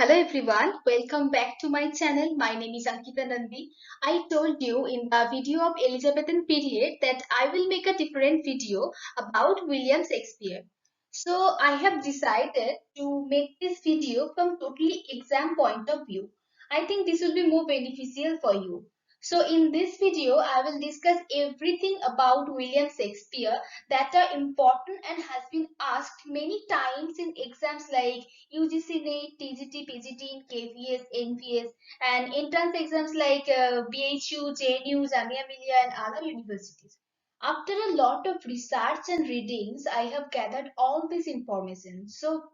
Hello everyone, welcome back to my channel. My name is Ankita Nandi. I told you in the video of Elizabethan period that I will make a different video about William Shakespeare. So I have decided to make this video from totally exam point of view. I think this will be more beneficial for you. So in this video, I will discuss everything about William Shakespeare that are important and has been asked many times in exams like UGC NET TGT PGT, KVS, NVS, and entrance exams like BHU JNU JMI and other universities. After a lot of research and readings, I have gathered all this information. So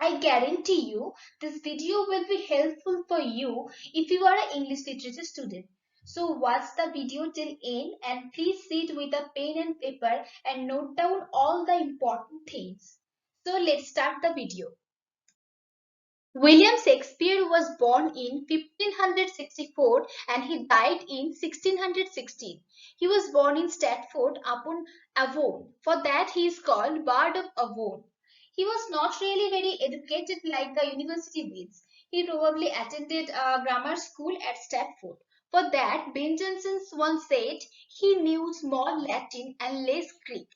I guarantee you this video will be helpful for you if you are an English literature student. So watch the video till end and please sit with a pen and paper and note down all the important things. So let's start the video. William Shakespeare was born in 1564 and he died in 1616. He was born in Stratford upon Avon. For that he is called Bard of Avon. He was not really very educated like the university kids. He probably attended a grammar school at Stratford. For that, Ben Jonson once said he knew more Latin and less Greek.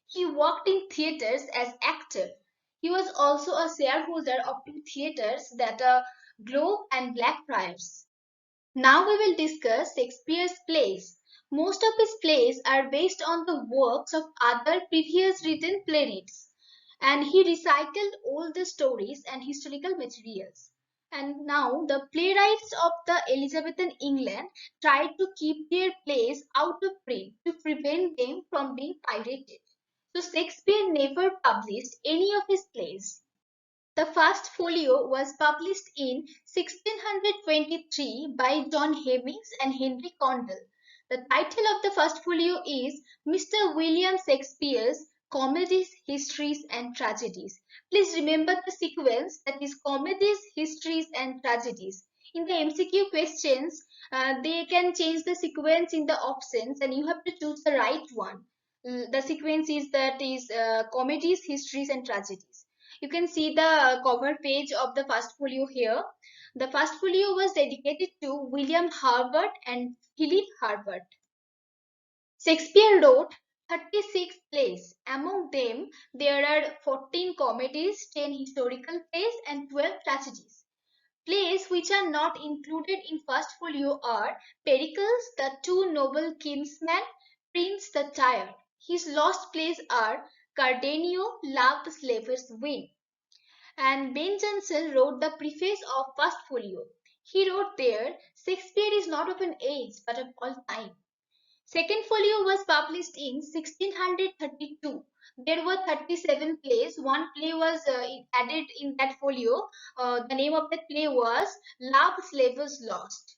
He worked in theatres as actor. He was also a shareholder of two theatres that are Globe and Blackfriars. Now we will discuss Shakespeare's plays. Most of his plays are based on the works of other previous written playwrights, and he recycled all the stories and historical materials. And now the playwrights of the Elizabethan England tried to keep their plays out of print to prevent them from being pirated. So Shakespeare never published any of his plays. The first folio was published in 1623 by John Hemmings and Henry Condell. The title of the first folio is Mr. William Shakespeare's Comedies, Histories and Tragedies. Please remember the sequence, that is comedies, histories and tragedies. In the MCQ questions, they can change the sequence in the options and you have to choose the right one. The sequence is comedies, histories and tragedies. You can see the cover page of the first folio here. The first folio was dedicated to William Herbert and Philip Herbert. Shakespeare wrote 36 plays. Among them, there are 14 comedies, 10 historical plays, and 12 tragedies. Plays which are not included in first folio are Pericles, The Two Noble Kinsmen, Prince the Tired. His lost plays are Cardenio, Love the Slaver's Win. And Ben Jonson wrote the preface of first folio. He wrote there, Shakespeare is not of an age but of all time. Second folio was published in 1632. There were 37 plays. One play was added in that folio. The name of that play was Love Slavers Lost.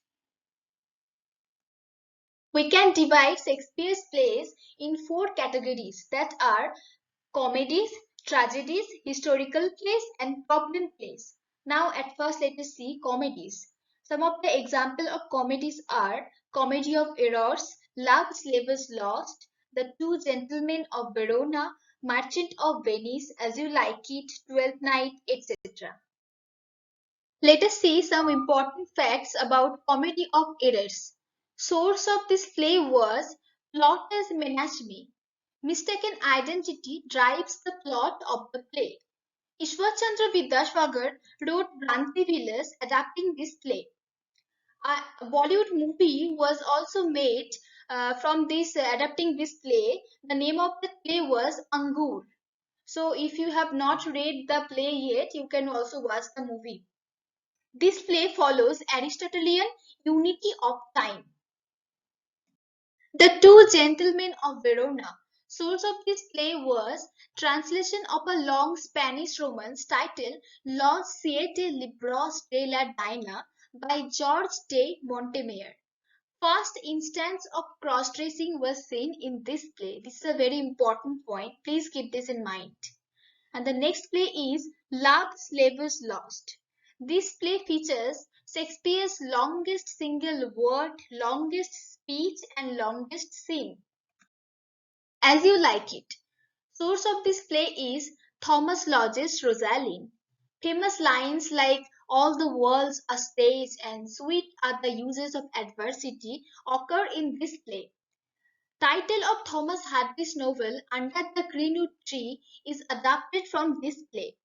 We can divide Shakespeare's plays in four categories, that are comedies, tragedies, historical plays, and problem plays. Now at first let us see comedies. Some of the example of comedies are Comedy of Errors, Love Slavers Lost, The Two Gentlemen of Verona, Merchant of Venice, As You Like It, Twelfth Night, etc. Let us see some important facts about Comedy of Errors. Source of this play was plot as menage. Mistaken identity drives the plot of the play. Ishwar Chandra Vidyasagar wrote Bhranti Vilas adapting this play. A Bollywood movie was also made from this adapting this play. The name of the play was Angur. So if you have not read the play yet, you can also watch the movie. This play follows Aristotelian unity of time. The Two Gentlemen of Verona. Source of this play was translation of a long Spanish romance titled Los Siete Libros de la Dina by George de Montemayor. First instance of cross-dressing was seen in this play. This is a very important point. Please keep this in mind. And the next play is Love Slavers Lost. This play features Shakespeare's longest single word, longest speech and longest scene. As You Like It. Source of this play is Thomas Lodge's Rosaline. Famous lines like all the world's a stage, and sweet are the uses of adversity occur in this play. Title of Thomas Hardy's novel Under the Greenwood Tree is adapted from this play.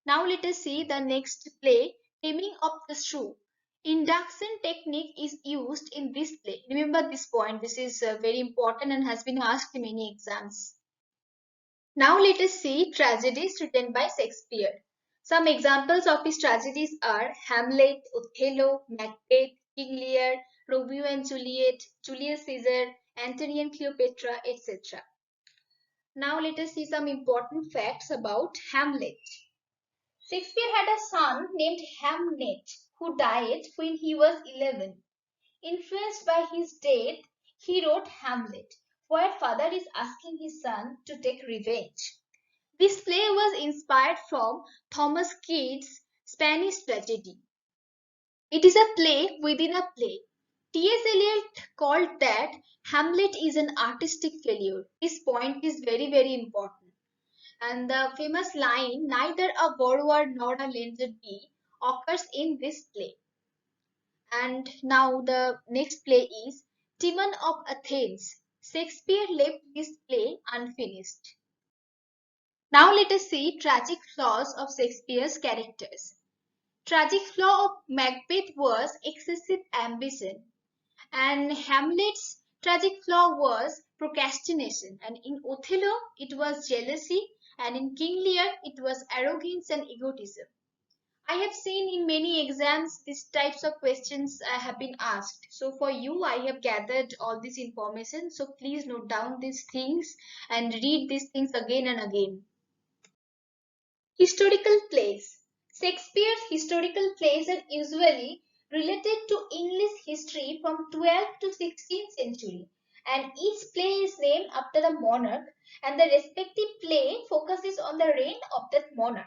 Now let us see the next play, Taming of the Shrew. Induction technique is used in this play. Remember this point. This is very important and has been asked in many exams. Now let us see tragedies written by Shakespeare. Some examples of his tragedies are Hamlet, Othello, Macbeth, King Lear, Romeo and Juliet, Julius Caesar, Antony and Cleopatra, etc. Now let us see some important facts about Hamlet. Shakespeare had a son named Hamlet who died when he was 11. Influenced by his death, he wrote Hamlet, where father is asking his son to take revenge. This play was inspired from Thomas Kyd's Spanish tragedy. It is a play within a play. T.S. Eliot called that Hamlet is an artistic failure. This point is very, very important. And the famous line, neither a borrower nor a lender be, occurs in this play. And now the next play is Timon of Athens. Shakespeare left this play unfinished. Now let us see tragic flaws of Shakespeare's characters. Tragic flaw of Macbeth was excessive ambition, and Hamlet's tragic flaw was procrastination, and in Othello it was jealousy, and in King Lear it was arrogance and egotism. I have seen in many exams these types of questions have been asked. So for you, I have gathered all this information. So please note down these things and read these things again and again. Historical plays. Shakespeare's historical plays are usually related to English history from 12th to 16th century, and each play is named after a monarch, and the respective play focuses on the reign of that monarch.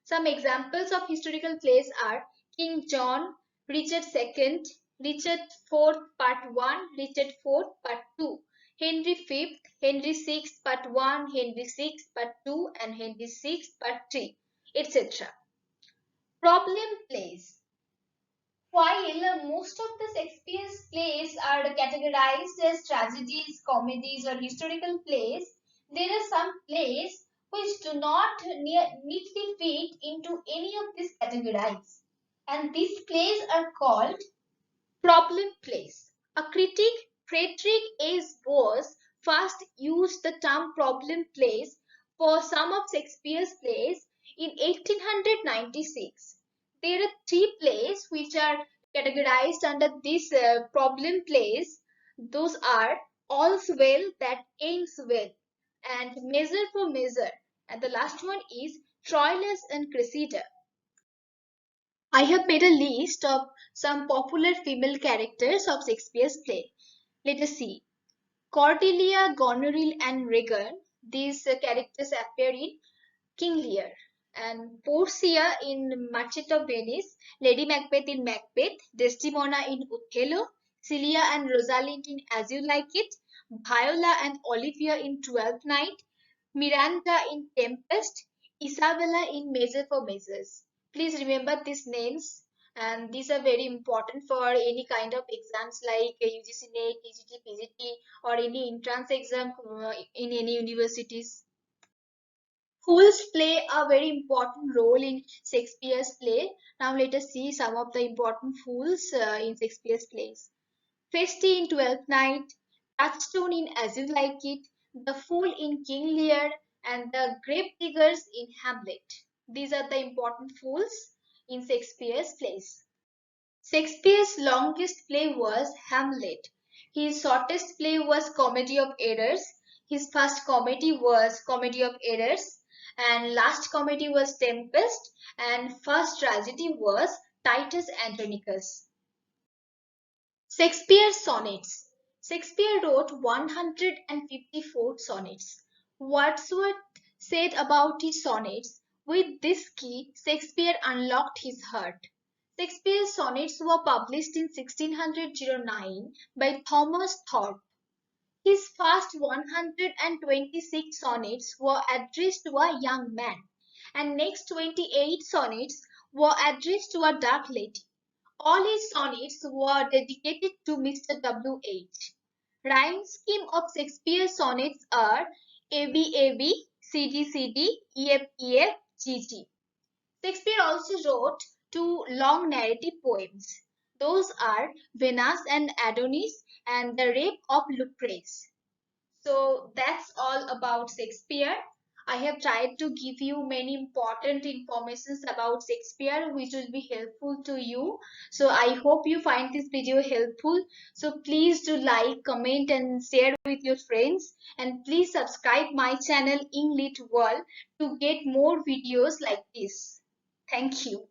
Some examples of historical plays are King John, Richard II, Richard IV Part 1, Richard IV Part 2, Henry V, Henry VI Part 1, Henry VI Part 2 and Henry VI Part 3, etc. Problem plays. While most of the Shakespeare's plays are categorized as tragedies, comedies or historical plays, there are some plays which do not neatly fit into any of these categories. And these plays are called problem plays. A critic, Frederick S. Bose, first used the term problem plays for some of Shakespeare's plays in 1896. There are three plays which are categorized under this problem plays. Those are All's Well That Ends Well and Measure for Measure. And the last one is Troilus and Cressida. I have made a list of some popular female characters of Shakespeare's play. Let us see. Cordelia, Goneril, and Regan. These characters appear in King Lear. And Portia in Merchant of Venice, Lady Macbeth in Macbeth, Desdemona in Othello, Celia and Rosalind in As You Like It, Viola and Olivia in Twelfth Night, Miranda in Tempest, Isabella in Measure for Measures. Please remember these names, and these are very important for any kind of exams like UGC NET TGT PGT or any entrance exam in any universities. Fools play a very important role in Shakespeare's play. Now let us see some of the important fools in Shakespeare's plays. Festy in Twelfth Night, Touchstone in As You Like It, the Fool in King Lear, and the Grave Diggers in Hamlet. These are the important fools in Shakespeare's plays. Shakespeare's longest play was Hamlet. His shortest play was Comedy of Errors. His first comedy was Comedy of Errors, and last comedy was Tempest, and first tragedy was Titus Andronicus. Shakespeare's sonnets. Shakespeare wrote 154 sonnets. Wordsworth said about his sonnets, with this key, Shakespeare unlocked his heart. Shakespeare's sonnets were published in 1609 by Thomas Thorpe. His first 126 sonnets were addressed to a young man, and next 28 sonnets were addressed to a dark lady. All his sonnets were dedicated to Mr. W.H. Rhyme scheme of Shakespeare's sonnets are A-B-A-B, C-D-C-D, E-F-E-F, G-G. Shakespeare also wrote two long narrative poems. Those are Venus and Adonis and The Rape of Lucrece. So that's all about Shakespeare. I have tried to give you many important informations about Shakespeare which will be helpful to you. So I hope you find this video helpful. So please do like, comment and share with your friends. And please subscribe my channel Englit World to get more videos like this. Thank you.